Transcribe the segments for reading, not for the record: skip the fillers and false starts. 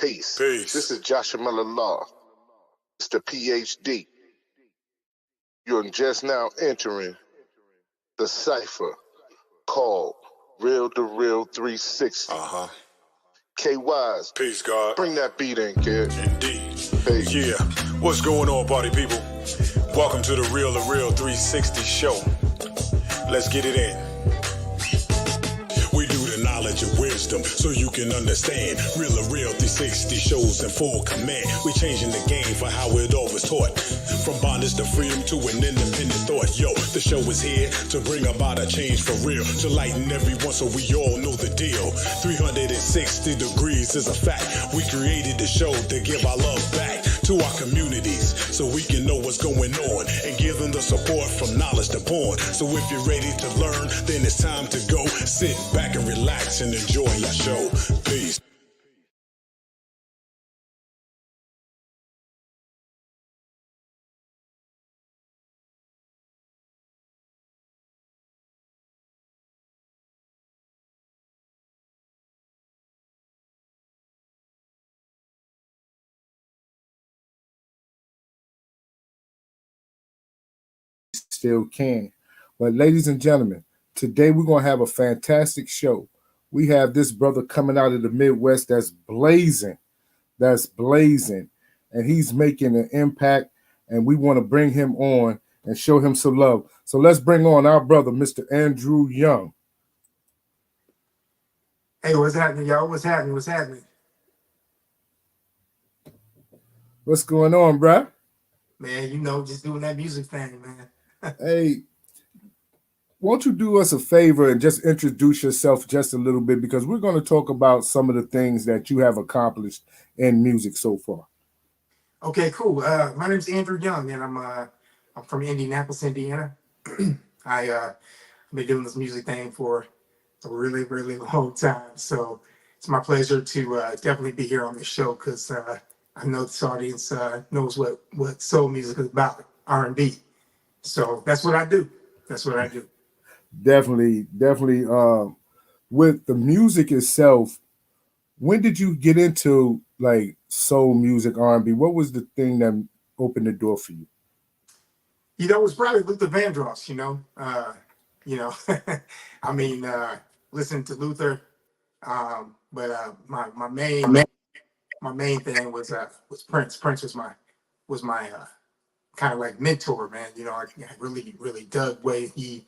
Peace. Peace. This is Joshua Miller Law, Mr. PhD. You're just now entering the cipher called Real2reel360. K-Wise. Peace, God. Bring that beat in, kid. Indeed. Peace. Yeah. What's going on, party people? Welcome to the Real2reel360 show. Let's get it in. We do the knowledge and wisdom so you can understand. Real2reel360 shows in full command. We changing the game for how it all was taught. From bondage to freedom to an independent thought. Yo, the show is here to bring about a change for real. To lighten everyone so we all know the deal. 360 degrees is a fact. We created the show to give our love back to our communities so we can know what's going on and give them the support from knowledge to porn. So if you're ready to learn, then it's time to go. Sit back and relax and enjoy your show. Peace. Still can. But ladies and gentlemen, today we're going to have a fantastic show. We have this brother coming out of the Midwest that's blazing, and he's making an impact, and we want to bring him on and show him some love. So let's bring on our brother, Mr. Andrew Young. Hey, what's happening, y'all? What's happening? What's going on, bruh? Man, you know, just doing that music thing, man. Hey, won't you do us a favor and just introduce yourself just a little bit, because we're going to talk about some of the things that you have accomplished in music so far. Okay, cool. My name's Andrew Young, and I'm from Indianapolis, Indiana. I've been doing this music thing for a really, really long time. So it's my pleasure to definitely be here on this show, because I know this audience knows what soul music is about, R&B. So that's what I do. Definitely. With the music itself, when did you get into like soul music, R&B? What was the thing that opened the door for you? You know, it was probably Luther Vandross, I mean, listening to Luther. But my main thing was Prince. Prince was my kind of like mentor, man. You know, I really, really dug way he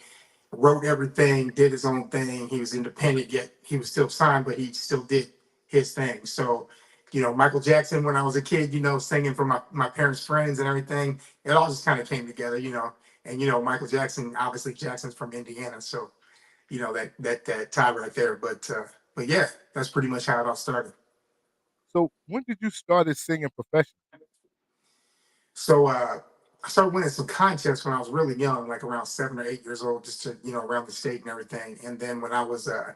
wrote everything, did his own thing. He was independent, yet he was still signed, but he still did his thing. So, you know, Michael Jackson, when I was a kid, you know, singing for my parents' friends and everything, it all just kind of came together, you know. And, you know, Michael Jackson, obviously Jackson's from Indiana. So, you know, that tie right there. But yeah, that's pretty much how it all started. So when did you start singing professionally? So I started winning some contests when I was really young, like around 7 or 8 years old, just to, you know, around the state and everything. And then when I was a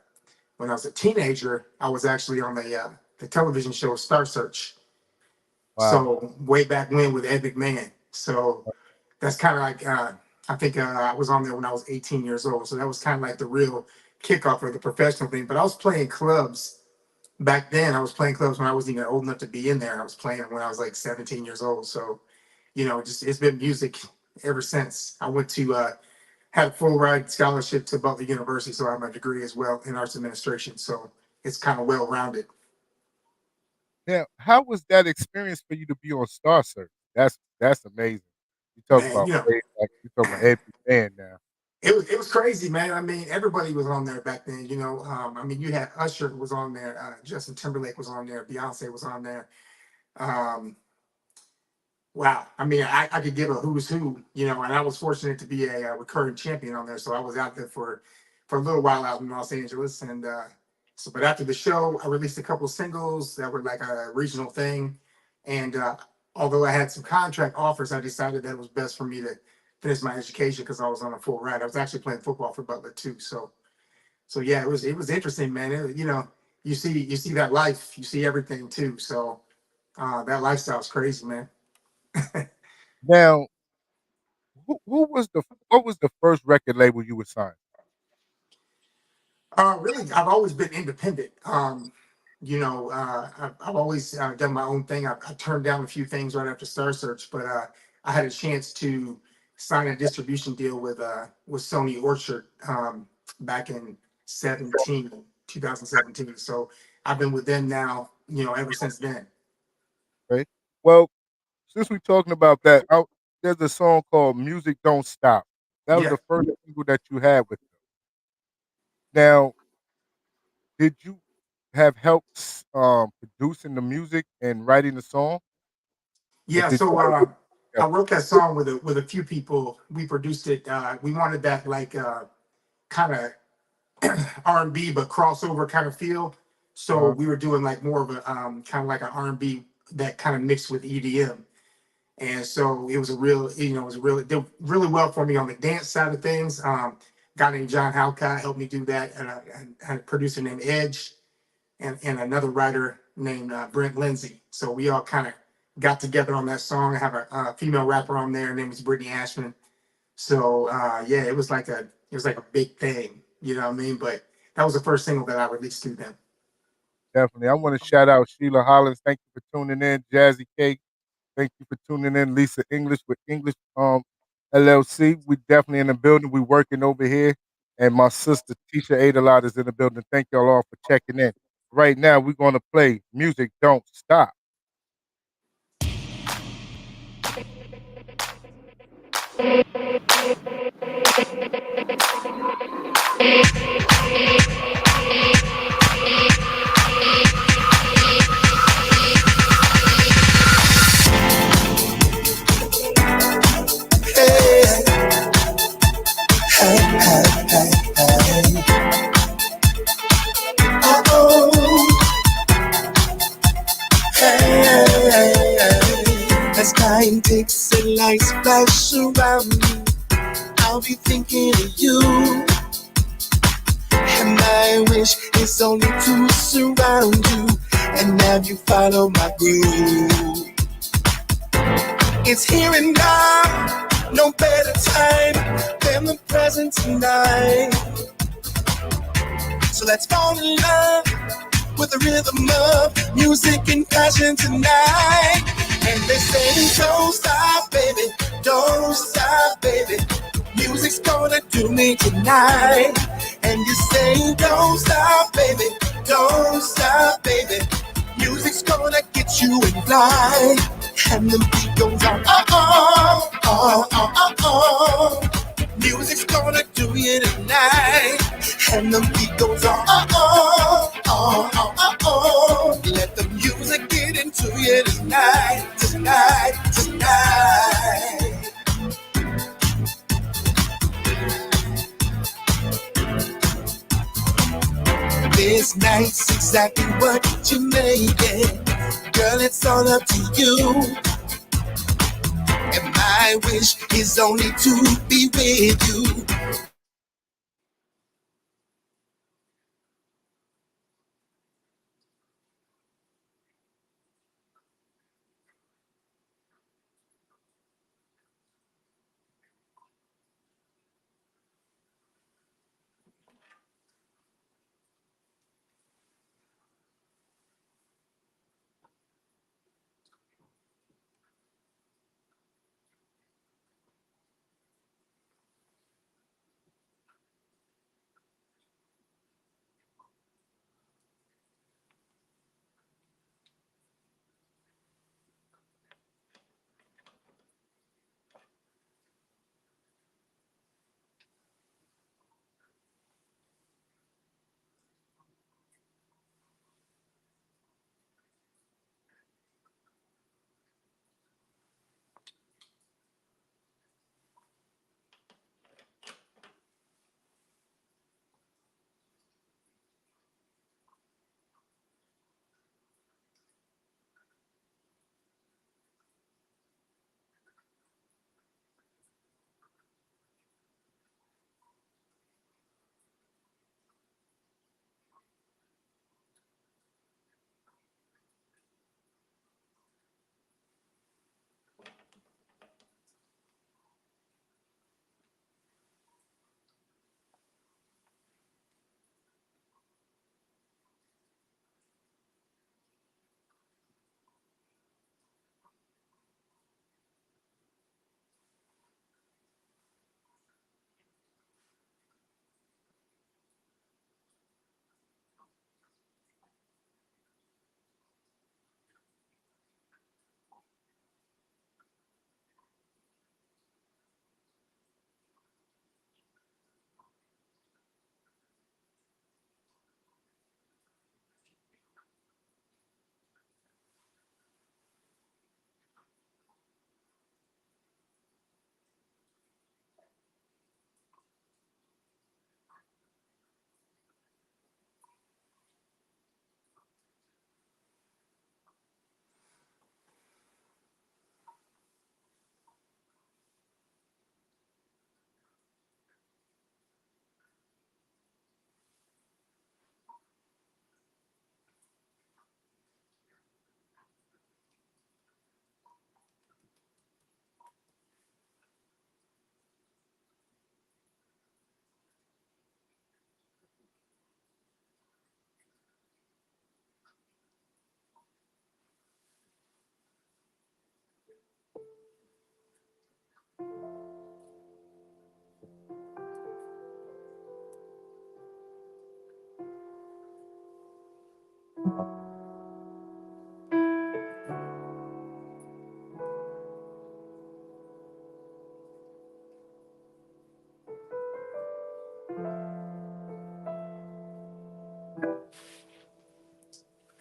teenager, I was actually on the television show Star Search. Wow. So way back when with Ed McMahon. So that's kind of like I think I was on there when I was 18 years old. So that was kind of like the real kickoff for the professional thing. But I was playing clubs back then. I was playing clubs when I wasn't even old enough to be in there. I was playing when I was like 17 years old. So, you know, just it's been music ever since. I went to had a full ride scholarship to Butler University, so I have my degree as well in arts administration. So it's kind of well rounded. Now, how was that experience for you to be on Star Search? That's amazing. You talk Man, about you know, you talk about every band now. it was crazy, man. I mean, everybody was on there back then. You know, I mean, you had Usher was on there, Justin Timberlake was on there, Beyonce was on there. Um, wow, I mean, I could give a who's who, you know, and I was fortunate to be a recurring champion on there, so I was out there for a little while out in Los Angeles, and so. But after the show, I released a couple singles that were like a regional thing, and although I had some contract offers, I decided that it was best for me to finish my education because I was on a full ride. I was actually playing football for Butler too, so yeah, it was interesting, man. You know, you see that life, you see everything too. So that lifestyle is crazy, man. Now, what was the first record label you were signed? Really, I've always been independent. I've always done my own thing. I turned down a few things right after Star Search, but I had a chance to sign a distribution deal with Sony Orchard back in 2017. So I've been with them now, ever since then. Right. Well, since we're talking about that, there's a song called "Music Don't Stop." That was Yeah. the first single that you had with them. Now, did you have help producing the music and writing the song, or Yeah, did so you? I Together? wrote that song with a few people. We produced it. We wanted that like kind of R&B but crossover kind of feel. So Uh-huh. we were doing like more of a kind of like an R&B that kind of mixed with EDM. And so it was it was really did really well for me on the dance side of things. Guy named John Halcott helped me do that, and I had a producer named Edge, and another writer named Brent Lindsay. So we all kind of got together on that song. I have a female rapper on there. Her name is Brittany Ashman. So yeah, it was like a big thing, you know what I mean? But that was the first single that I released to them. Definitely. I want to shout out Sheila Hollins. Thank you for tuning in. Jazzy Cake. Thank you for tuning in. Lisa English with English LLC. We definitely in the building. We working over here. And my sister Tisha Adelot is in the building. Thank y'all all for checking in. Right now, we're gonna play Music Don't Stop. As time takes and lights flash around me, I'll be thinking of you. And my wish is only to surround you and have you follow my groove. It's here and now, no better time than the present tonight. So let's fall in love with the rhythm of music and passion tonight. And they say, don't stop, baby, don't stop, baby. Music's gonna do me tonight. And you say, don't stop, baby, don't stop, baby. Music's gonna get you in flight. And the beat goes on, oh, oh, oh, oh, oh. Music's gonna do you tonight. And the beat goes on, oh, oh, oh, oh, oh, oh. Let the music get into you tonight, tonight, tonight. This night's exactly what you made it. Girl, it's all up to you. And my wish is only to be with you.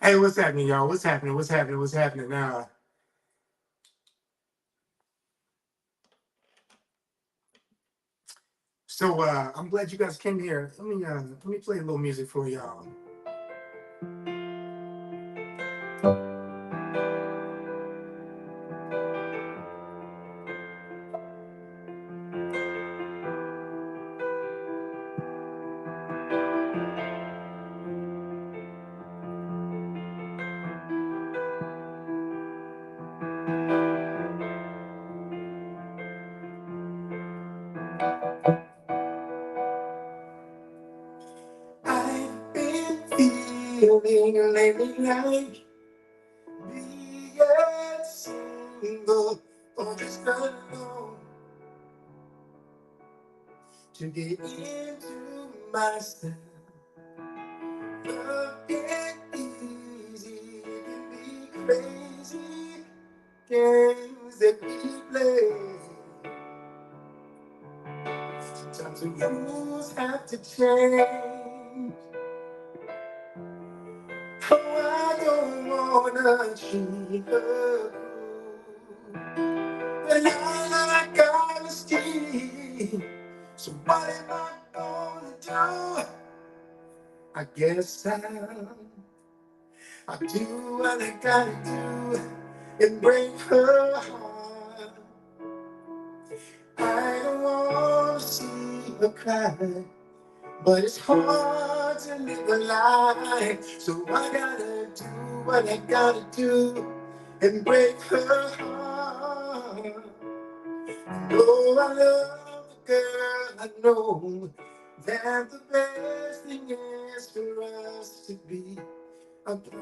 Hey, what's happening, y'all? What's happening? What's happening? What's happening now? So I'm glad you guys came here. Let me play a little music for y'all. I've been feeling lately like being single or just alone. To get into myself, love ain't easy, it can be crazy. Games that we play, sometimes the rules have to change. Oh, I don't wanna cheat her, but I gotta stay. So what am I gonna do? I guess I'll do what I gotta do and break her heart. I don't wanna see her cry, but it's hard to live a lie. So I gotta do what I gotta do and break her heart. Oh, I love the girl, I know that the best thing is for us to be apart.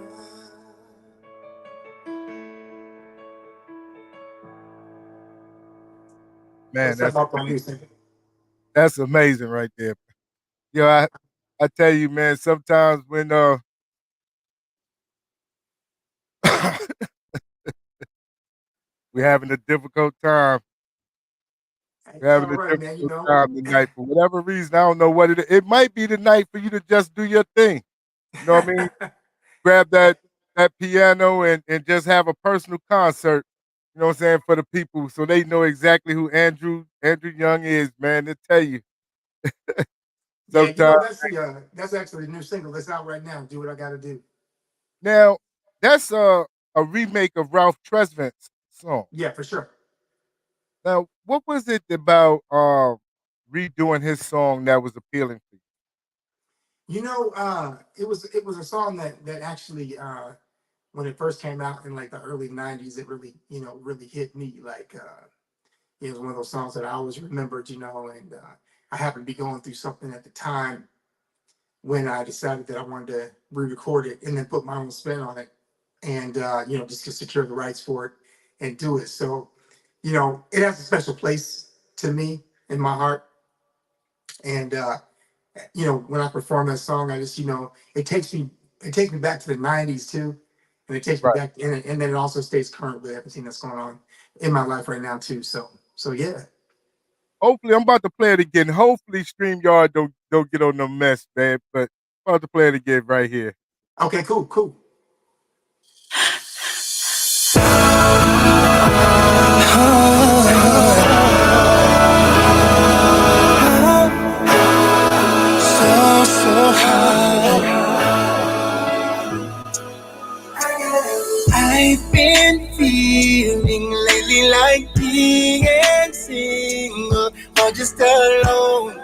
Man, What's up, Marco Houston? that's amazing right there. Yo, I tell you, man, sometimes when we're having a difficult time, we're It's having all a right, man. You difficult know. time tonight for whatever reason. I don't know what it is. It might be the night for you to just do your thing. You know what I mean? Grab that piano and just have a personal concert. You know what I'm saying, for the people, so they know exactly who Andrew Young is, man. They tell you Yeah, you sometimes. know that's actually a new single that's out right now. Do what I gotta do. Now that's a remake of Ralph Tresvant's song. Yeah, for sure. Now, what was it about redoing his song that was appealing to you? You know, it was a song that actually when it first came out in like the early '90s, it really really hit me. Like it was one of those songs that I always remembered. And I happened to be going through something at the time when I decided that I wanted to re-record it and then put my own spin on it, and just to secure the rights for it and do it. So it has a special place to me in my heart, and when I perform that song, I just it takes me back to the '90s too, and it takes me Right. back, and then it also stays current with everything that's going on in my life right now too. So yeah. Hopefully, I'm about to play it again. Hopefully, StreamYard don't get on the mess, man. But I'm about to play it again right here. Okay, cool. So high. I've been feeling lately like being single or just alone.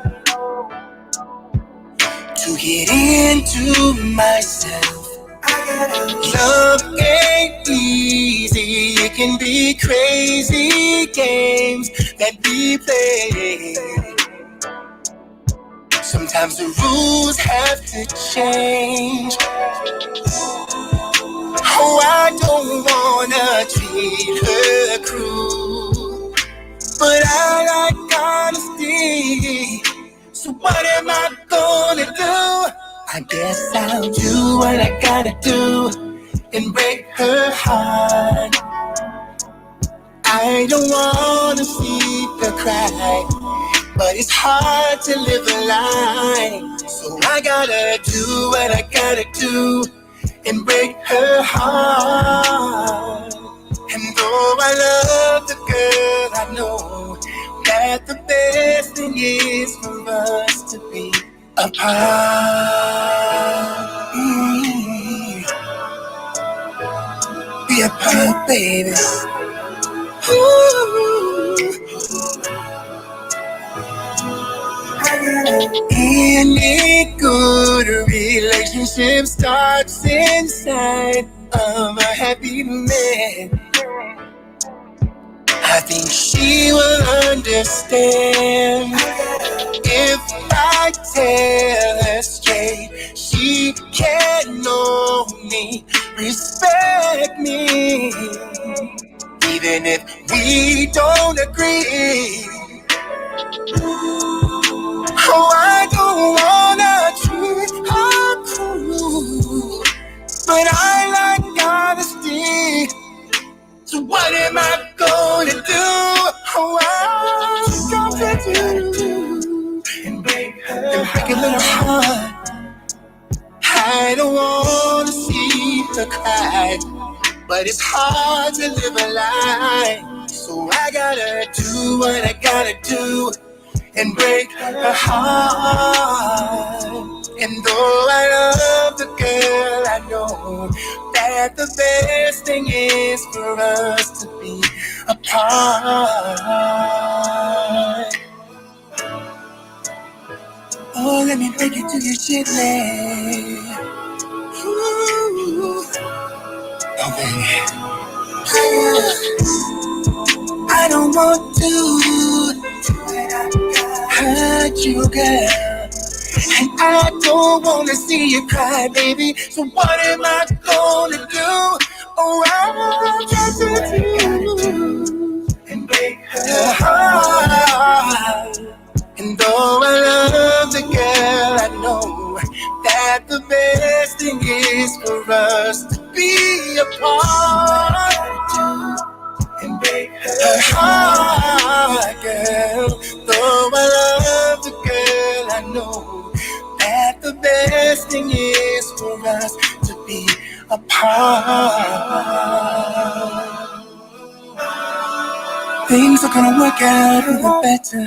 To get into myself, love ain't easy. It can be crazy games that we play. Sometimes the rules have to change. Oh, I don't wanna treat her cruel, but I like honesty. So what am I gonna do? I guess I'll do what I gotta do and break her heart. I don't wanna see her cry, but it's hard to live a lie. So I gotta do what I gotta do and break her heart. And though I love the girl, I know that the best thing is for us to be apart. Be apart, baby. Ooh. Any good relationship starts inside of a happy man. I think she will understand if I tell her straight. She can only respect me, even if we don't agree. Oh, I don't wanna treat her cruel, but I like honesty. So what am I gonna do? Oh, I'm gonna do and break a little heart. I don't wanna see her cry, but it's hard to live a lie. So I gotta do what I gotta do and break her heart. And though I love the girl, I know that the best thing is for us to be apart. Oh, let me break it to you gently. Ooh. Oh, baby. I don't want to hurt you, girl. And I don't wanna see you cry, baby. So what am I gonna do? Oh, I'm gonna do and break her heart. And though I love the girl, I know that the best thing is for us to be apart. And break her heart, girl. Though I love the girl, I know that the best thing is for us to be apart. Things are gonna work out even better.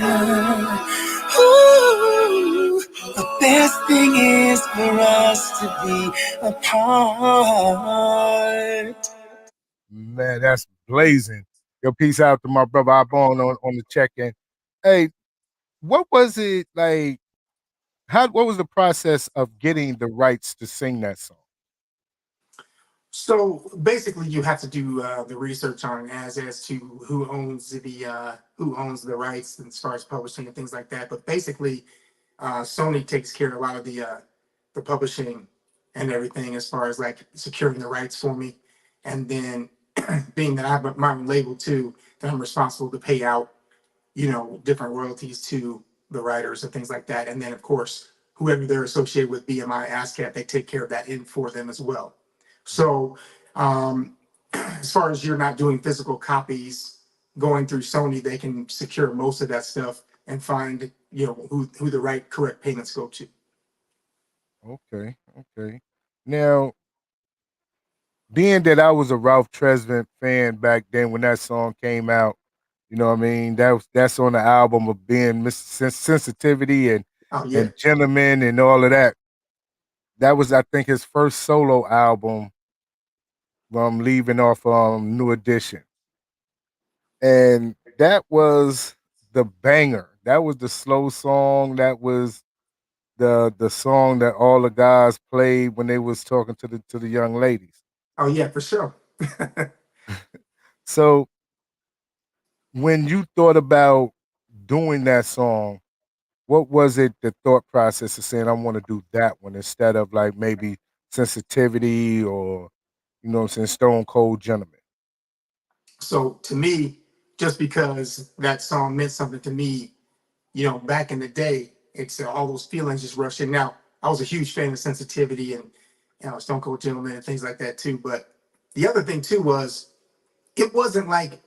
Ooh, the best thing is for us to be apart. Man, that's blazing. Yo, peace out to my brother Ibon on the check-in. Hey, what was it like? What was the process of getting the rights to sing that song? So basically, you have to do the research on as to who owns the rights as far as publishing and things like that. But basically, Sony takes care of a lot of the publishing and everything as far as like securing the rights for me. And then being that I have my own label too, then I'm responsible to pay out, different royalties to the writers and things like that. And then of course, whoever they're associated with, BMI, ASCAP, they take care of that in for them as well. So as far as you're not doing physical copies going through Sony, they can secure most of that stuff and find, who the right correct payments go to. Okay, okay. Now, being that I was a Ralph Tresvant fan back then when that song came out, you know what I mean? That's on the album of being Mr. Sensitivity Oh yeah. and Gentleman and all of that. That was, I think, his first solo album from leaving off New Edition. And that was the banger. That was the slow song. That was the song that all the guys played when they was talking to the young ladies. Oh yeah, for sure. So when you thought about doing that song, what was it the thought process of saying I want to do that one instead of like maybe sensitivity or what I'm saying, Stone Cold Gentleman? So to me, just because that song meant something to me, back in the day, it's all those feelings just rush in. Now, I was a huge fan of Sensitivity and Stone Cold Gentleman and things like that too. But the other thing too was it wasn't like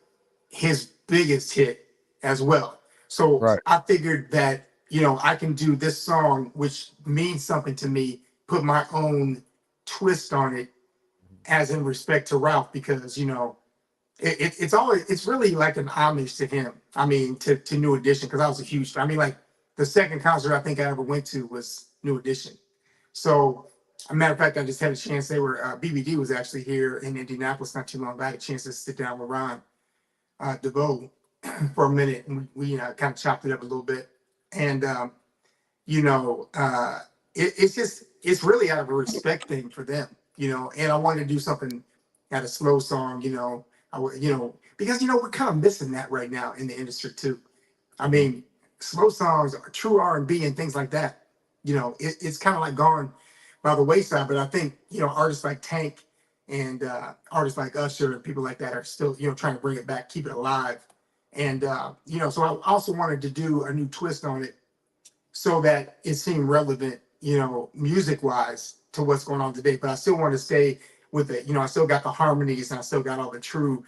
his biggest hit as well. So Right. I figured that, I can do this song, which means something to me, put my own twist on it as in respect to Ralph, because, it's really like an homage to him. I mean, to New Edition, because I was a huge fan. I mean, like the second concert I think I ever went to was New Edition. So, a matter of fact, I just had a chance. They were BBD was actually here in Indianapolis not too long ago. I had a chance to sit down with Ron DeVoe for a minute, and we kind of chopped it up a little bit. And you know, uh, it's really out of a respect thing for them, And I wanted to do something at a slow song, because we're kind of missing that right now in the industry too. I Mhm. mean, slow songs, true R&B, and things like that. It's kind of like gone by the wayside. But I think artists like Tank and artists like Usher and people like that are still trying to bring it back, keep it alive. And so I also wanted to do a new twist on it so that it seemed relevant, music wise to what's going on today. But I still want to stay with it. I still got the harmonies and I still got all the true,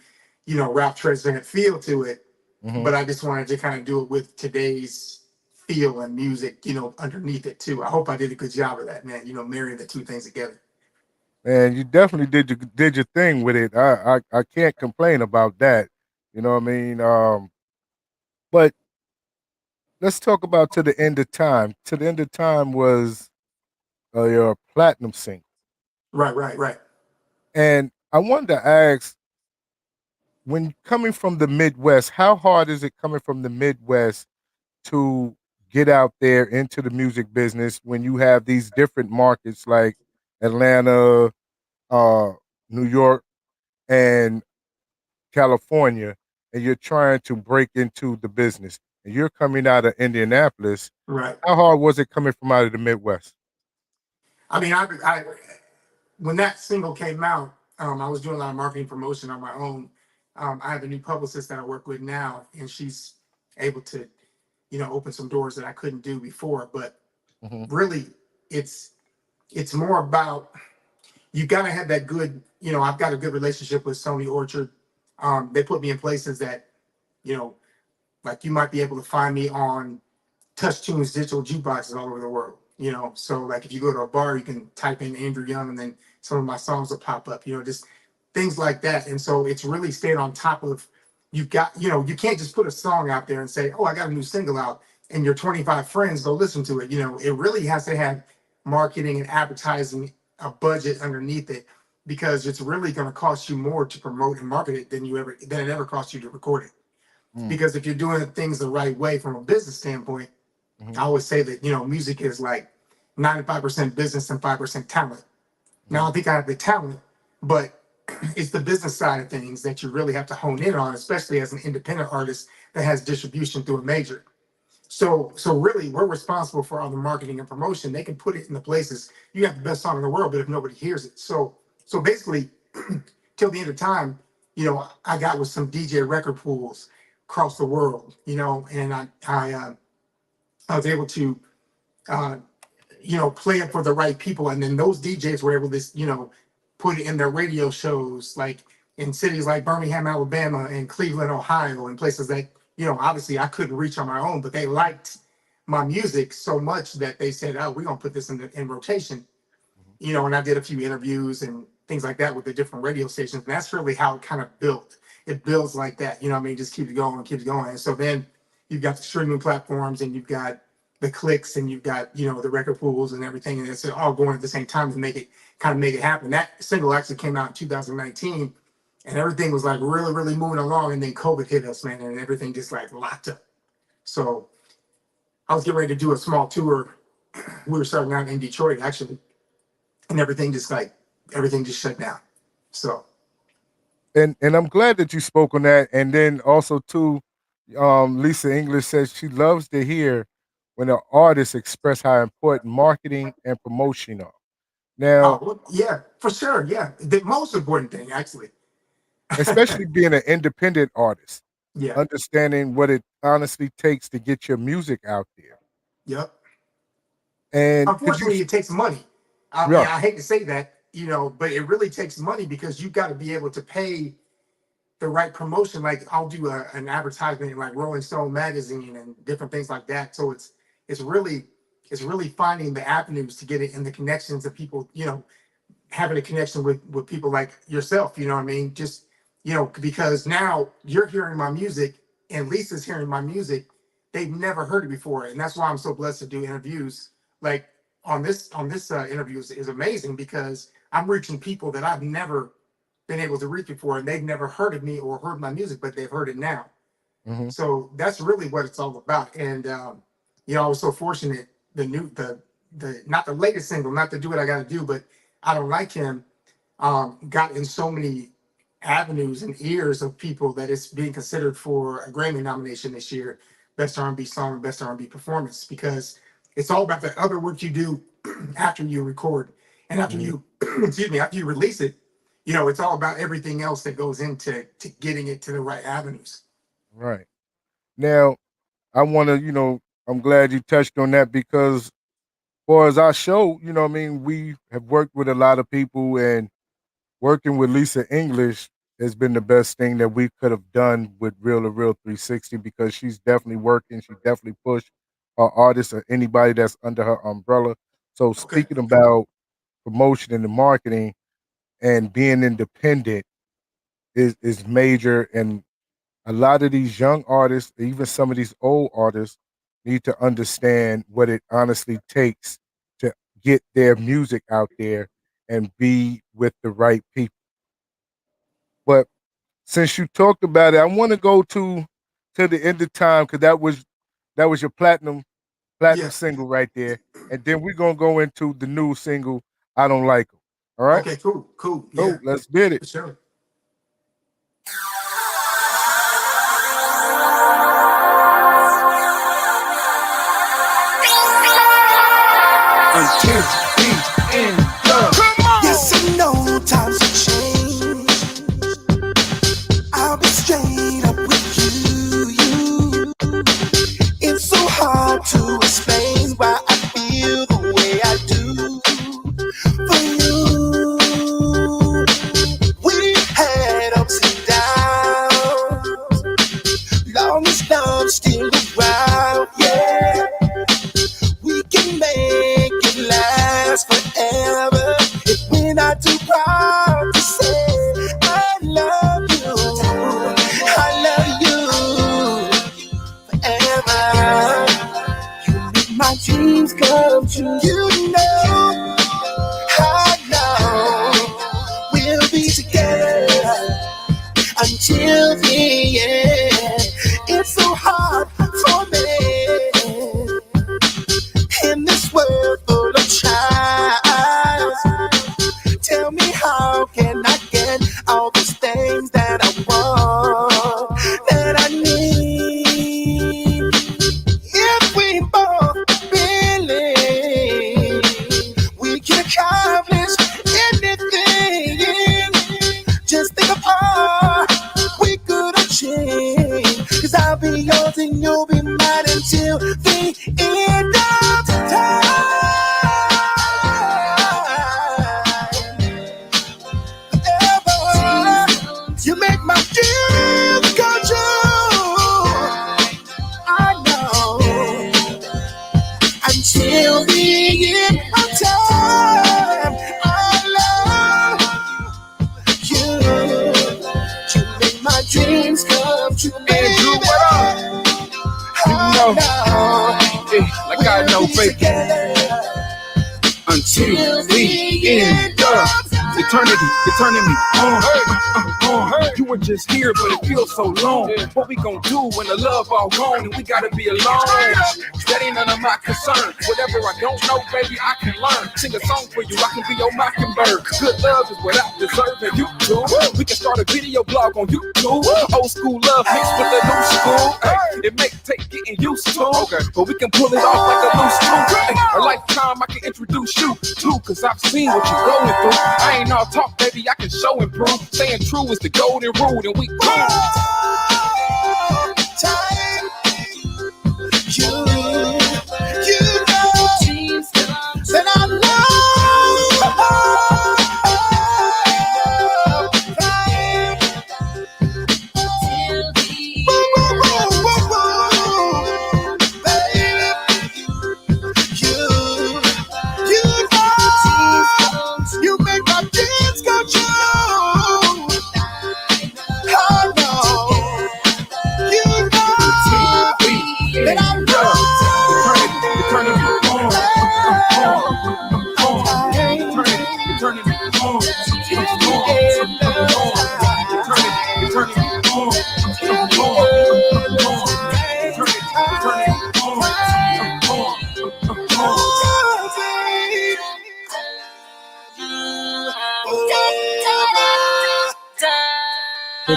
rap treasure and feel to it. Mhm. But I just wanted to kind of do it with today's feel and music, underneath it too. I hope I did a good job of that, man. Marrying the two things together. And you definitely did your thing with it. I can't complain about that. You know what I mean? But let's talk about To the End of Time. To the End of Time was your platinum single. Right, right, right. And I wanted to ask, when coming from the Midwest, how hard is it coming from the Midwest to get out there into the music business when you have these different markets like Atlanta, uh, New York, and California, and you're trying to break into the business, and you're coming out of Indianapolis? Right. How hard was it coming from out of the Midwest? I mean, I when that single came out, I was doing a lot of marketing promotion on my own. I have a new publicist that I work with now, and she's able to, open some doors that I couldn't do before. But Hmm. really, it's it's more about you got to have that good. I've got a good relationship with Sony Orchard. They put me in places that, you know, like you might be able to find me on Touch Tunes digital jukeboxes all over the world. So like if you go to a bar, you can type in Andrew Young, and then some of my songs will pop up. Just things like that. And so it's really staying on top of. You've got, you can't just put a song out there and say, "Oh, I got a new single out," and your 25 friends go listen to it. It really has to have marketing and advertising, a budget underneath it, because it's really going to cost you more to promote and market it than it ever cost you to record it. Because if you're doing things the right way from a business standpoint, Hmm. I always say that music is like 95% business and 5% talent. Now Hmm. I think I have the talent, but it's the business side of things that you really have to hone in on, especially as an independent artist that has distribution through a major. So really, we're responsible for all the marketing and promotion. They can put it in the places. You have the best song in the world, but if nobody hears it, so basically, till the end of time, I got with some DJ record pools across the world, and I was able to uh, play it for the right people. And then those DJs were able to, put it in their radio shows, like in cities like Birmingham, Alabama, and Cleveland, Ohio, and places that, obviously I couldn't reach on my own, but they liked my music so much that they said, "Oh, we're gonna put this in rotation." And I did a few interviews and things like that with the different radio stations. And that's really how it kind of built. It builds like that, what I mean? Just keeps going, keeps going. And so then you've got the streaming platforms and you've got the clicks and you've got, the record pools and everything. And it's all going at the same time to make it happen. That single actually came out in 2019 and everything was like really, really moving along. And then COVID hit us, man, and everything just like locked up. So I was getting ready to do a small tour. We were starting out in Detroit, actually, and everything just shut down. So And I'm glad that you spoke on that. And then also too, Lisa English says she loves to hear when an artist express how important marketing and promotion are. oh Now, well, yeah, for sure, yeah, the most important thing actually. especially being an independent artist, Yeah, understanding what it honestly takes to get your music out there. yep. And could you? Unfortunately, it takes money. I mean, Yeah. I hate to say that, but it really takes money because you got to be able to pay the right promotion. Like I'll do an advertisement in like Rolling Stone magazine and different things like that. So it's really it's really finding the avenues to get it and the connections of people, having a connection with people like yourself, you know what I mean? Just, because now you're hearing my music and Lisa's hearing my music. They've never heard it before. And that's why I'm so blessed to do interviews. Like on this interview is amazing because I'm reaching people that I've never been able to reach before, and they've never heard of me or heard my music, but they've heard it now. Mm-hmm. So that's really what it's all about. And I was so fortunate. The not the latest single, not to do what I got to do, but I Don't Like Him, got in so many avenues and ears of people that it's being considered for a Grammy nomination this year, best R&B song and best R&B performance, because it's all about the other work you do after you record and after Mm-hmm. you excuse me, after you release it. It's all about everything else that goes into getting it to the right avenues. Right. Now, I want to, I'm glad you touched on that because, for as our show, what I mean, we have worked with a lot of people, and working with Lisa English has been the best thing that we could have done with Real to Real 360 because she's definitely working. She definitely pushed our artists or anybody that's under her umbrella. So Okay. speaking about promotion and the marketing and being independent is major, and a lot of these young artists, even some of these old artists, need to understand what it honestly takes to get their music out there and be with the right people. But since you talked about it, I want to go to the end of time because that was your platinum Yeah. single right there, and then we're gonna go into the new single, I Don't Like 'Em. All right, Okay. Cool. Yeah. cool. Let's get it. For sure. Until the end. Yes, I know times have changed. I'll be straight up with you. It's so hard to explain why I feel the way I do for you. We had ups and downs. Long as love's still around, yeah. We can make it last forever if we're not too proud to say I love you. I love you forever. You make my dreams come true. You know, I know we'll be together until the end. It's so hard for me in this world full of trials. Tell me, how can I get all those things that I want, that I need? If we both believe we can accomplish anything, just think of all we could achieve. 'Cause I'll be yours and you'll be mine until the end of time. Ever. You make my dreams come true. I know. Until the end of time, I love you. You make my dreams come true, baby. Andrew, what up? You know, like I know, baby. Until the end of eternity, you're turning me on. You were just here, but it feels so long. What we gon' do when the love all gone and we gotta be alone? That ain't none of my concern. Whatever I don't know, baby, I can learn. Sing a song for you, I can be your mockingbird. Good love is what I deserve, and you do. We can start a video blog on YouTube. Old school love mixed with the new school. Ay, it may take getting used to, but we can pull it off like a loose tooth. Ay, a lifetime I can introduce you to, 'cause I've seen what you're going through. I ain't all talk, baby, I can show and prove. Staying true is the golden rule, and we cool. Time, you know, dreams come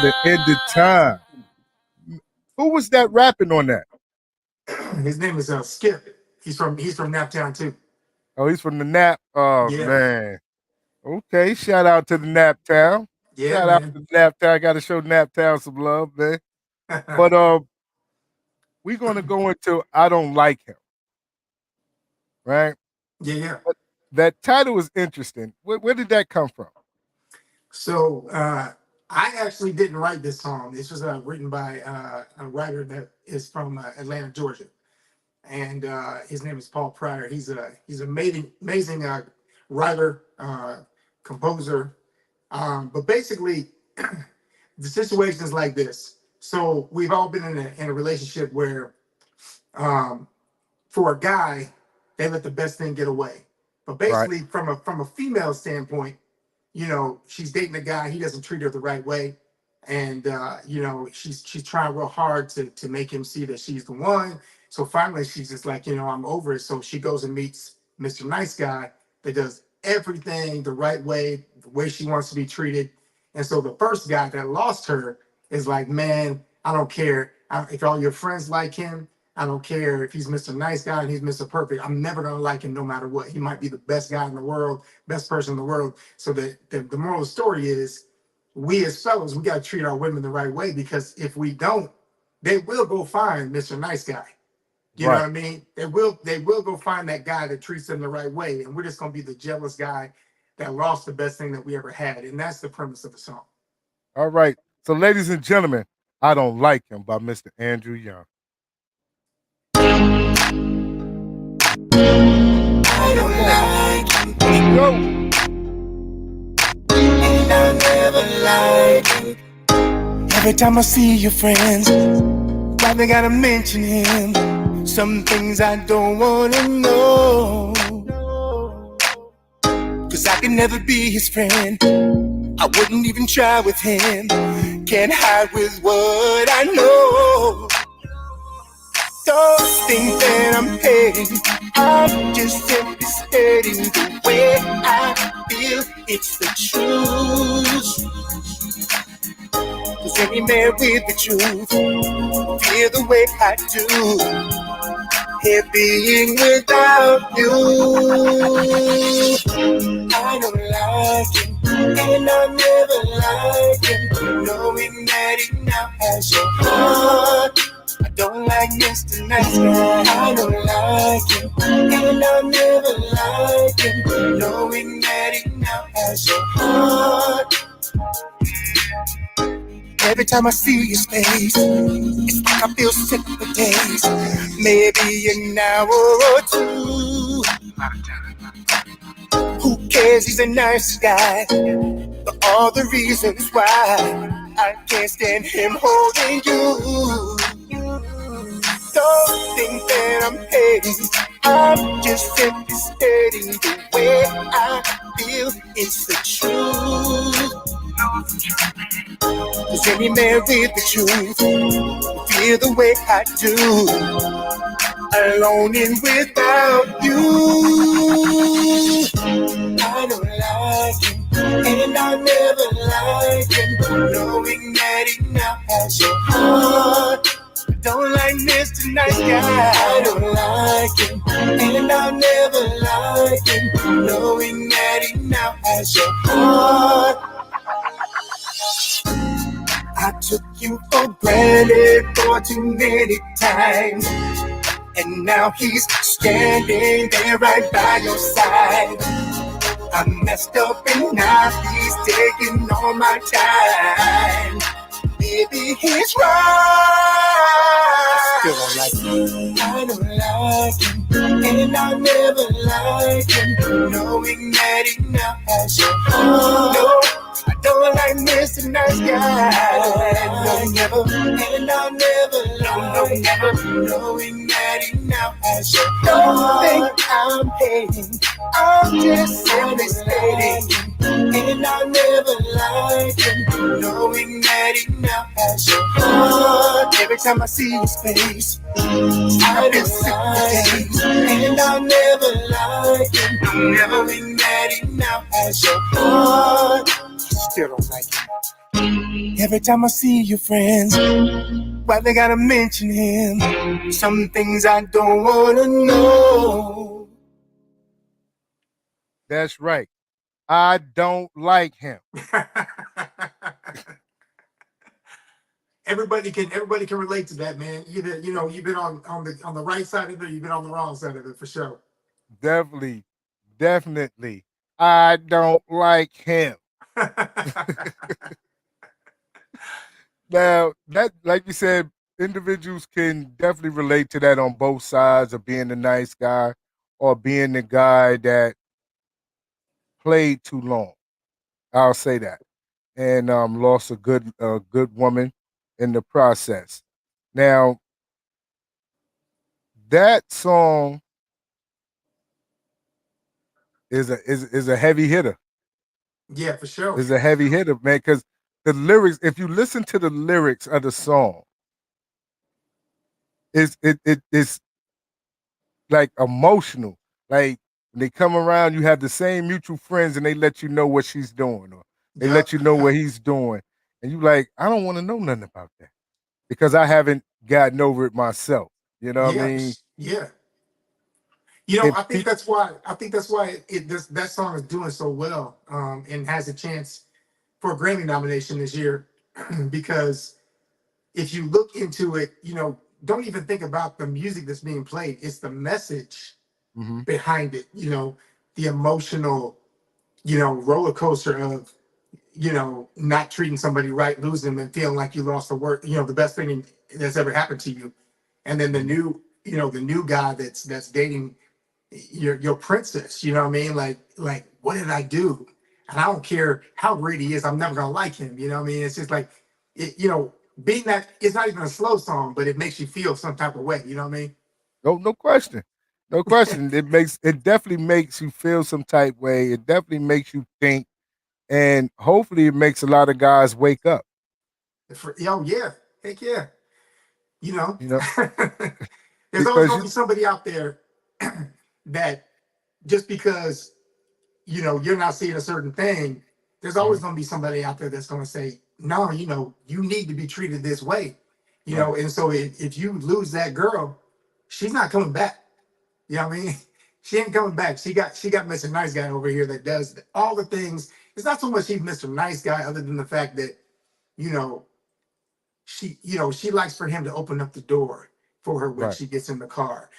the end of time. Who was that rapping on that? His name is Skip. He's from Naptown too. Oh, he's from the Nap. Oh Yeah. man. Okay, shout out to the Naptown. Yeah, Shout out man. to Naptown. Got to show Naptown some love, man. But we're gonna go into I Don't Like Him, right? Yeah. But that title is interesting. Where did that come from? So I actually didn't write this song. This was written by a writer that is from Atlanta, Georgia, and his name is Paul Pryor. He's an amazing writer, composer. But basically, the situation is like this. So we've all been in a relationship where, for a guy, they let the best thing get away. But basically, from a female standpoint, you know, she's dating a guy, he doesn't treat her the right way. And you know, she's trying real hard to make him see that she's the one. So finally she's just like, you know, I'm over it. So she goes and meets Mr. Nice Guy that does everything the right way, the way she wants to be treated. And so the first guy that lost her is like, man, I don't care if all your friends like him. I don't care if he's Mr. Nice Guy and he's Mr. Perfect. I'm never gonna like him no matter what. He might be the best guy in the world, best person in the world. So the moral of the story is, we as fellas, we gotta treat our women the right way, because if we don't, they will go find Mr. Nice Guy. You know what I mean? They will go find that guy that treats them the right way, and we're just gonna be the jealous guy that lost the best thing that we ever had. And that's the premise of the song. All right. So, ladies and gentlemen, I Don't Like Him by Mr. Andrew Young. I don't like him, Go. and I never like him. Every time I see your friends, why they gotta mention him? Some things I don't wanna know, 'cause I can never be his friend. I wouldn't even try with him. Can't hide with what I know. Don't think that I'm hating, I'm just simply stating the way I feel. It's the truth. 'Cause any man with the truth feel the way I do. Here being without you, I don't like him, and I'll never like him, knowing that he now has your heart. I don't like Mr. Nice Guy. I don't like him, and I'll never like him, knowing that he now has your heart. Every time I see his face, it's like I feel sick for days, maybe an hour or two. Who cares? He's a nice guy, but all the reasons why I can't stand him holding you. Don't think that I'm hating, I'm just simply stating the way I feel. It's the truth. 'Cause any man with the truth feel the way I do, alone and without you. I don't like him, and I'll never like him, knowing that he now has your heart. I don't like Mr. Nice Guy. I don't like him, and I'll never like him, knowing that he now has your heart. I took you for granted for too many times, and now he's standing there right by your side. I messed up and now he's taking all my time. Maybe he's right. Still don't like him. I don't like him, and I'll never like him, knowing that he now has your heart. No, I don't like Mr. Nice Guy. No, never, and I'll never, no, never, knowing that he now has your heart. Don't think I'm hating, I'm just simply stating, and I'll never like him, knowing that he now has your heart. Every time I see his face, I feel sick for days, and I'll never like him, knowing that he now has your heart. Still don't like him. Every time I see your friends, why they gotta mention him? Some things I don't wanna know. That's right. I don't like him. Everybody can relate to that, man. Either you've been on the right side of it, or you've been on the wrong side of it for sure. Definitely. Definitely. I don't like him. Now, that, like you said, individuals can definitely relate to that on both sides of being the nice guy or being the guy that played too long. I'll say that. And lost a good woman in the process. Now, that song is a heavy hitter. Yeah, for sure. Is a heavy hitter, man, because the lyrics, if you listen to the lyrics of the song, it's like emotional. Like when they come around, you have the same mutual friends and they let you know what she's doing or they let Yep. you know what he's doing. And you like, I don't want to know nothing about that because I haven't gotten over it myself. You know what I Yeah. mean? Yeah. If I think that's why that song is doing so well, and has a chance for a Grammy nomination this year, because if you look into it, don't even think about the music that's being played. It's the message mm-hmm, behind it. The emotional, roller coaster of, not treating somebody right, losing them, and feeling like you lost the work, the best thing that's ever happened to you. And then mm-hmm. the new guy that's dating your princess, you know what I mean? Like what did I do? And I don't care how great he is, I'm never gonna like him. You know what I mean? It's just like being that it's not even a slow song, but it makes you feel some type of way, you know what I No question. No mean? question. It definitely makes you feel some type way. It definitely makes you think. And hopefully it makes a lot of guys wake up. Oh yeah, heck yeah. You know, You know, there's always because gonna be somebody out there that just because you're not seeing a certain thing, there's always Mhm. going to be somebody out there that's going to say, no, you need to be treated this way. Right. And so if you lose that girl, she's not coming back. You know what I mean? She ain't coming back. She got Mr. Nice Guy over here that does all the things. It's not so much he's Mr. Nice Guy, other than the fact that, you know, she likes for him to open up the door for her when Right. she gets in the car.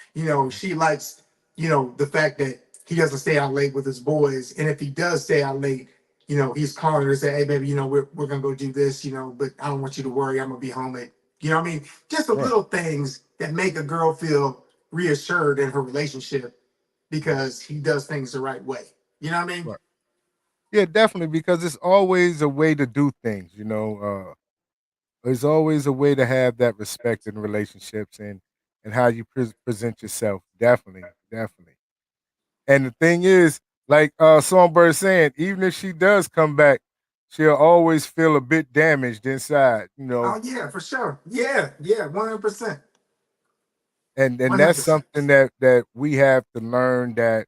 She likes, the fact that he doesn't stay out late with his boys. And if he does stay out late, he's calling her and say, hey baby, we're gonna go do this, but I don't want you to worry, I'm gonna be home at, what I mean? Just the Right. little things that make a girl feel reassured in her relationship Mhm. because he does things the right way. You know what I mean? Right. Yeah, definitely, because it's always a way to do things, there's always a way to have that respect in relationships and how you present yourself. Definitely, definitely. And the thing is, like Songbird saying, even if she does come back, she'll always feel a bit damaged inside, Oh yeah, for sure. Yeah, yeah, 100%. and that's 100%. something that we have to learn, that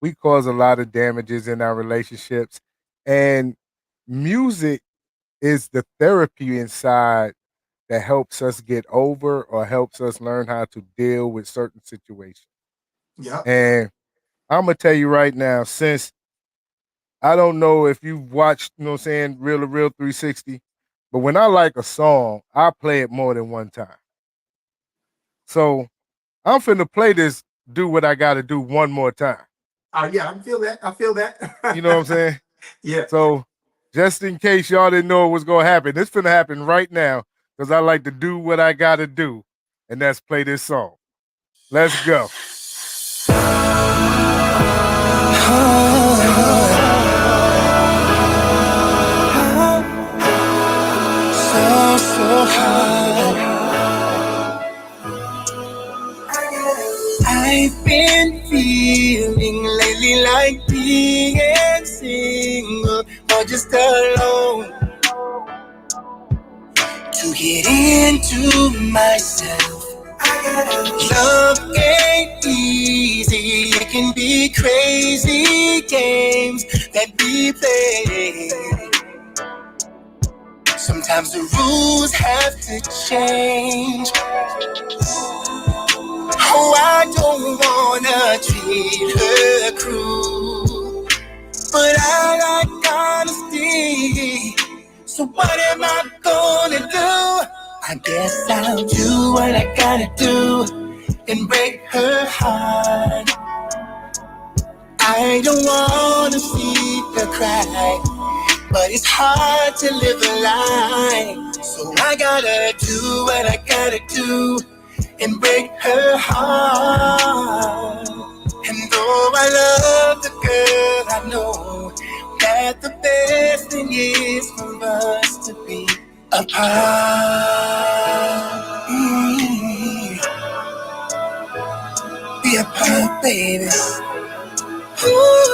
we cause a lot of damages in our relationships, and music is the therapy inside that helps us get over or helps us learn how to deal with certain situations. Yep. And I'm gonna tell you right now, since I don't know if you've watched, what I'm saying, Real 360, but when I like a song, I play it more than one time. So I'm finna play this, do what I gotta do one more time. Oh yeah, I feel that. I feel You know what I'm that. saying? Yeah. So just in case y'all didn't know what was gonna happen, it's finna happen right now because I like to do what I gotta do, and that's play this song. Let's go. So high. I've been feeling lately like being single or just alone. To get into myself, love ain't easy. It can be crazy games that we play. Sometimes the rules have to change. Oh, I don't wanna treat her cruel, but I like honesty. So what am I gonna do? I guess I'll do what I gotta do and break her heart. I don't wanna see her cry, but it's hard to live a lie. So I gotta do what I gotta do and break her heart. And though I love the girl, I know that the best thing is for us to be apart. Be apart, baby. Ooh.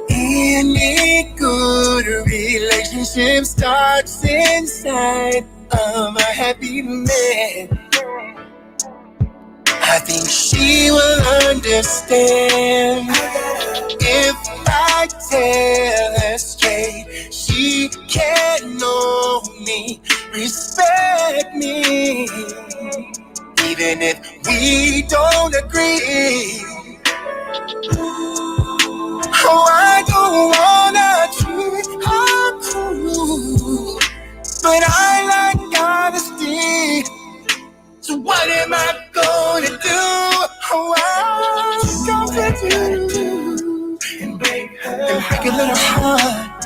Any good relationship starts inside of a happy man. I think she will understand if I tell her straight. She can know me, respect me, even if we don't agree. Oh, I don't wanna treat her cruel, but I like honesty. So what am I gonna do? Oh, I'm gonna do and break a little heart.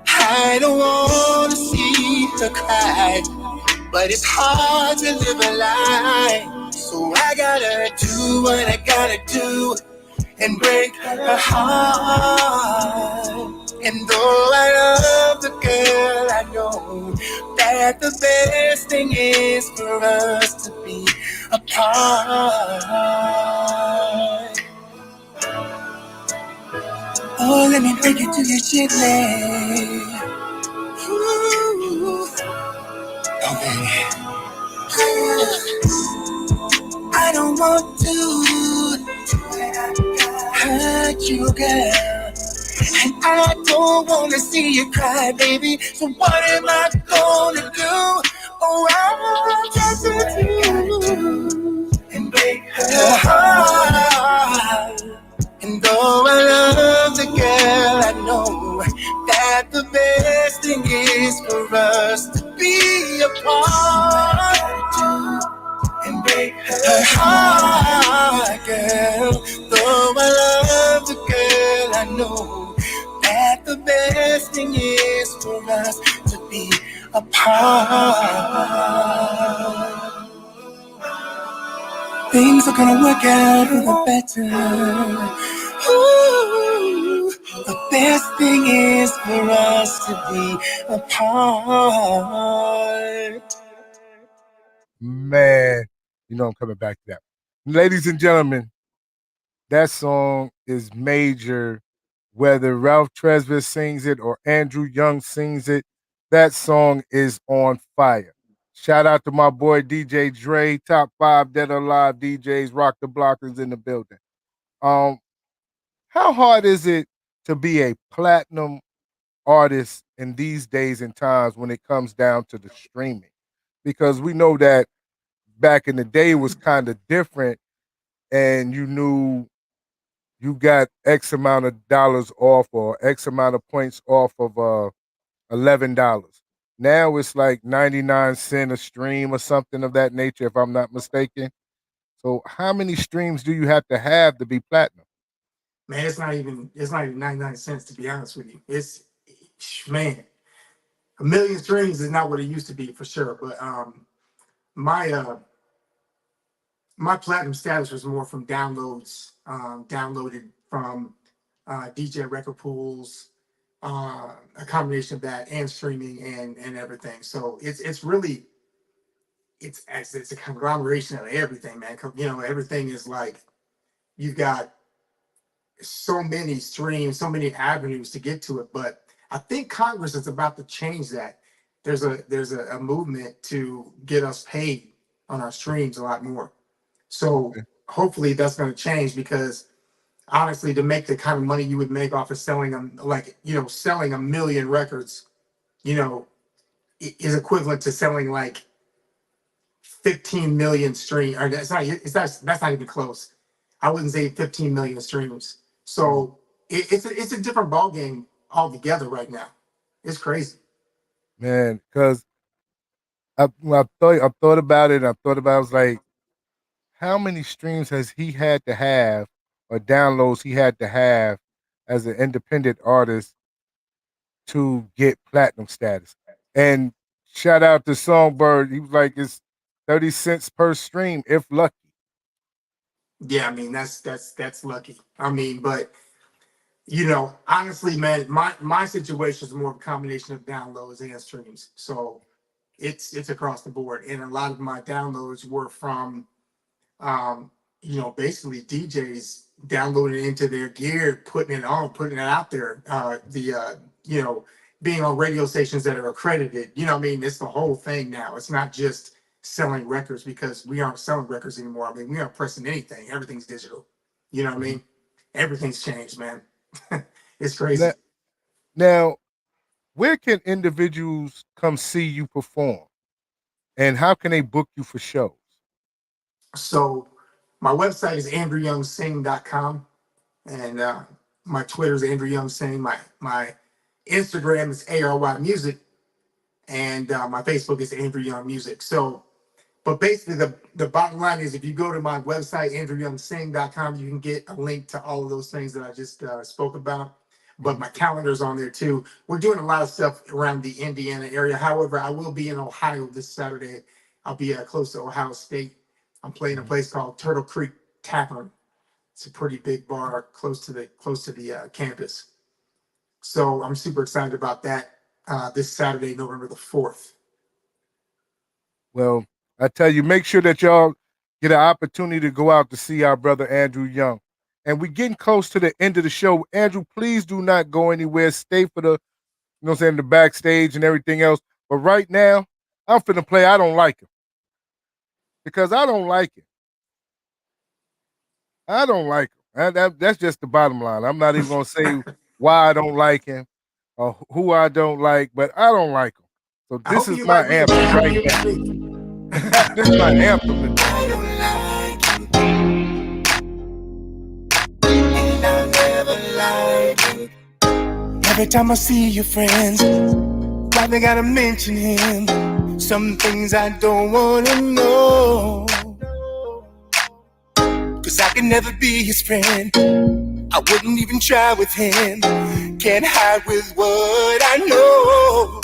I don't wanna see her cry, but it's hard to live a lie. So I gotta do what I gotta do and break her heart. And though I love the girl, I know that the best thing is for us to be apart. Oh, let me break it to you gently. Ooh. Oh, baby. I don't want to hurt you, girl. And I don't wanna see you cry, baby. So what am I gonna do? Oh, I'm just to do and break her heart. And though I love the girl, I know that the best thing is for us to be apart. And break her heart, girl. Though I love the girl, I know that the best thing is for us to be apart. Things are gonna work out for the better. Ooh, the best thing is for us to be apart. Man, you know I'm coming back to that. Ladies and gentlemen, that song is major. Whether Ralph Tresvant sings it or Andrew Young sings it, that song is on fire. Shout out to my boy DJ Dre, top 5 Dead or Alive DJs, Rock the Blockers in the building. Um, how hard is it to be a platinum artist in these days and times when it comes down to the streaming? Because we know that back in the day was kind of different, and you knew you got X amount of dollars off or X amount of points off of $11. Now it's like 99 cents a stream or something of that nature, if I'm not mistaken. So how many streams do you have to be platinum? Man, it's not even 99 cents, to be honest with you. It's, man, a million streams is not what it used to be for sure. But my my platinum status was more from downloads, downloaded from DJ record pools, a combination of that and streaming and everything. So it's really it's a conglomeration of everything, man. You know, everything is like you've got so many streams, so many avenues to get to it. But I think Congress is about to change that. There's a movement to get us paid on our streams a lot more. So hopefully that's going to change because honestly, to make the kind of money you would make off of selling them, like, selling 1 million records, you know, is equivalent to selling like 15 million stream, or that's not even close. I wouldn't say 15 million streams. So it's a different ball game altogether right now. It's crazy. Man, because I've thought about it. I was like, how many streams has he had to have, or downloads he had to have, as an independent artist to get platinum status? And shout out to Songbird. He was like, it's 30 cents per stream, if lucky. Yeah, I mean that's lucky. I mean, but honestly, man, my situation is more of a combination of downloads and streams. So it's across the board, and a lot of my downloads were from basically DJs downloading it into their gear, putting it on, putting it out there. Being on radio stations that are accredited. You know what I mean? It's the whole thing now. It's not just selling records, because we aren't selling records anymore. I mean, we aren't pressing anything. Everything's digital. You know what I mean? Everything's changed, man. It's crazy. Now, where can individuals come see you perform? And how can they book you for shows? So my website is andrewyoungsing.com, and my Twitter is Andrew Young Sing. My Instagram is ARY Music, and my Facebook is Andrew Young Music. So, but basically the bottom line is, if you go to my website, andrewyoungsing.com, you can get a link to all of those things that I just spoke about. But my calendar's on there too. We're doing a lot of stuff around the Indiana area. However, I will be in Ohio this Saturday. I'll be close to Ohio State. I'm playing a place called Turtle Creek Tavern. It's a pretty big bar close to the campus. So I'm super excited about that this Saturday, November the 4th. Well, I tell you, make sure that y'all get an opportunity to go out to see our brother Andrew Young. And we're getting close to the end of the show. Andrew, please do not go anywhere. Stay for the backstage and everything else. But right now, I'm finna play I Don't Like Him. Because I don't like it. I don't like him. That's just the bottom line. I'm not even gonna say why I don't like him or who I don't like, but I don't like him. So this is my anthem right now. This is my anthem. I don't like him, and I'll never like him. Every time I see your friends, why they gotta mention him? Some things I don't wanna know, 'cause I can never be his friend. I wouldn't even try with him. Can't hide with what I know.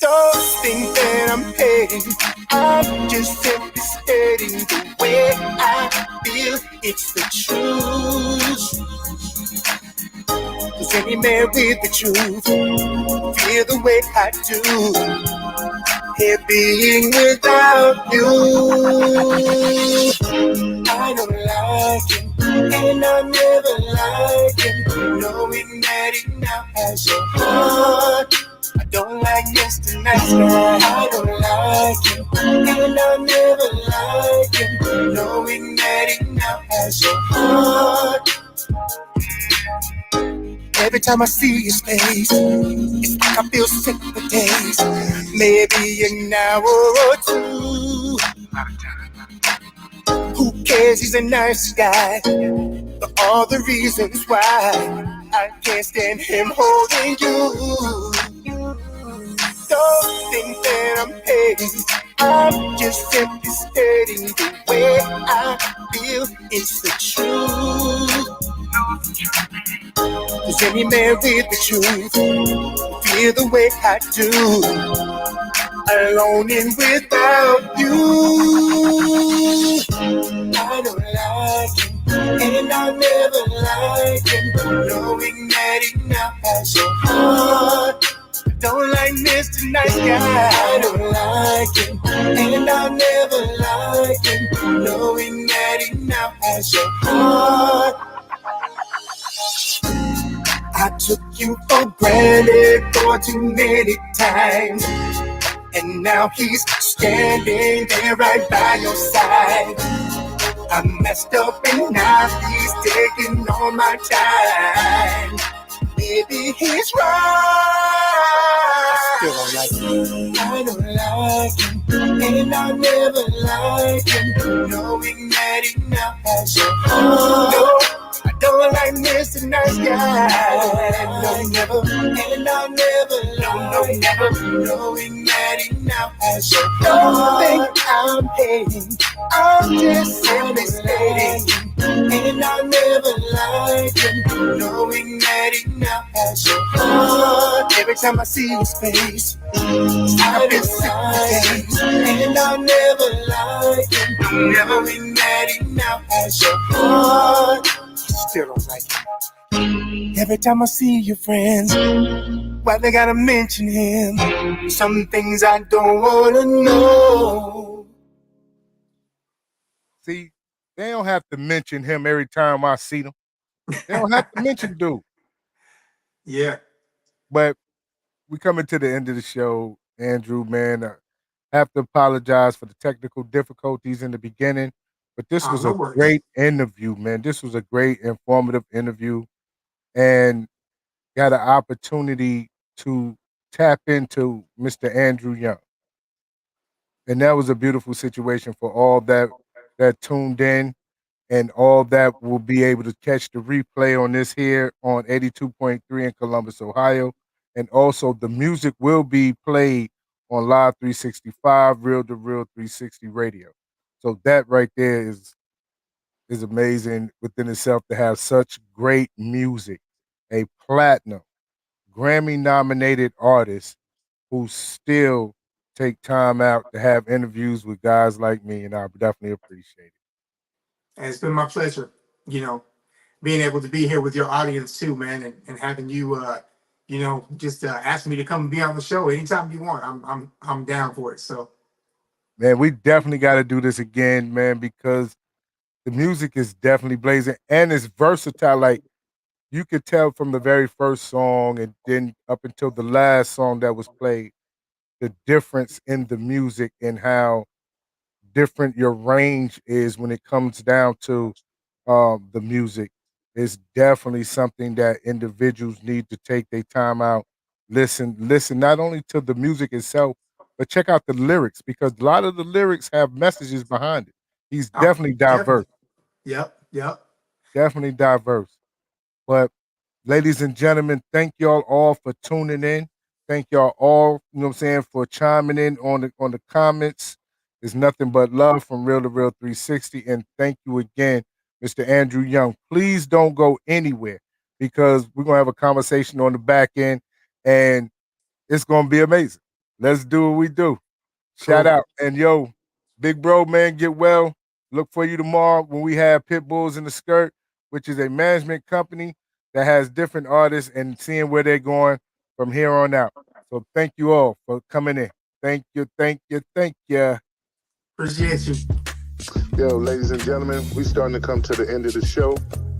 Don't think that I'm hating. I'm just simply stating the way I feel. It's the truth. 'Cause any man with the truth feel the way I do. Here being without you, I don't like him, and I'll never like him. Knowing that he now has your heart. I don't like Mr. Nice Guy. I don't like him, and I'll never like him. Knowing that he now has your heart. Every time I see his face, it's like I feel sick for days. Maybe an hour or two. Who cares? He's a nice guy. For all the reasons why I can't stand him holding you. Don't think that I'm hating. I'm just simply stating the way I feel. It's the truth. 'Cause any man with the truth feel the way I do. Alone and without you, I don't like him, and I'll never like him. Knowing that he now has your heart. I don't like Mr. Nice Guy. I don't like him, and I'll never like him. Knowing that he now has your heart. I took you for granted for too many times, and now he's standing there right by your side. I messed up and now he's taking all my time. Maybe he's right. I still don't like him. I don't like him. And I'll never like him. Knowing that he now has your heart. No, I don't like Mr. Nice Guy. No, never. And I'll never like never. Knowing that he now has your heart. Don't think I'm hating. I'm just devastating. And I'll never like him. Knowing that he now has your heart. Every time I see his face, I've been sick for days. And I'll never like him. Knowing that he now has your heart. Still don't like him. Every time I see your friends, why they gotta mention him? Some things I don't wanna know. See, they don't have to mention him every time I see them. They don't have to mention dude. Yeah. But we coming to the end of the show, Andrew, man. I have to apologize for the technical difficulties in the beginning, but this was No a worries. great interview, man. This was a great, informative interview, and got an opportunity to tap into Mr. Andrew Young. And that was a beautiful situation for all that tuned in, and all that will be able to catch the replay on this here on 82.3 in Columbus, Ohio. And also the music will be played on Live 365, Real to Real 360 radio. So that right there is amazing within itself to have such great music. A platinum, Grammy nominated artist who still take time out to have interviews with guys like me, and I definitely appreciate it. And it's been my pleasure, being able to be here with your audience too, man, and having you, just asking me to come and be on the show anytime you want. I'm down for it. So, man, we definitely got to do this again, man, because the music is definitely blazing and it's versatile. Like you could tell from the very first song and then up until the last song that was played, the difference in the music and how different your range is when it comes down to the music is definitely something that individuals need to take their time out, listen not only to the music itself, but check out the lyrics because a lot of the lyrics have messages behind it. He's definitely diverse. Yep. Definitely diverse. But ladies and gentlemen, thank y'all all for tuning in. Thank y'all all, for chiming in on the comments. There's nothing but love from Real to Real 360. And thank you again, Mr. Andrew Young. Please don't go anywhere because we're going to have a conversation on the back end and it's going to be amazing. Let's do what we do. Shout out. And yo, big bro, man, get well. Look for you tomorrow when we have Pit Bulls in the Skirt, which is a management company that has different artists and seeing where they're going from here on out. So thank you all for coming in. Thank you. Appreciate you. Yo, ladies and gentlemen, we starting to come to the end of the show.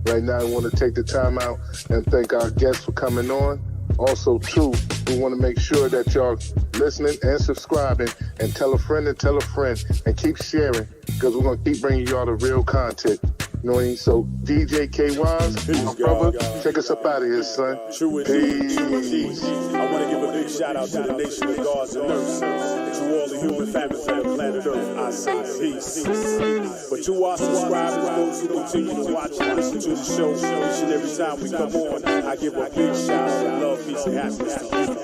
Right now, I want to take the time out and thank our guests for coming on. Also, too, we want to make sure that y'all listening and subscribing and tell a friend and keep sharing because we're going to keep bringing y'all the real content. You know what I mean? So, DJ K-Wise, my brother, take us up out of here, son. True indeed. I want to give a big shout out to the nation of gods and earths. To all the human families on the planet Earth, I say peace. But to our subscribers, those who continue to watch and listen to the show each and every time we come on, I give a big shout out of love, peace, and happiness to you.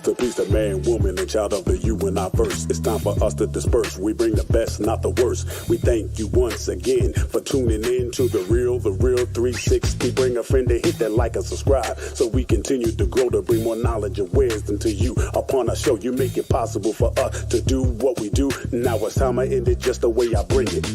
To peace, the man, woman, and child of the you and I verse. It's time for us to disperse. We bring the best, not the worst. We thank you once again for tuning in to the Real 360. Bring a friend to hit that like and subscribe so we continue to grow to bring more knowledge and wisdom to you. Upon our show, you make it possible for us to do what we do. Now it's time I end it just the way I bring it.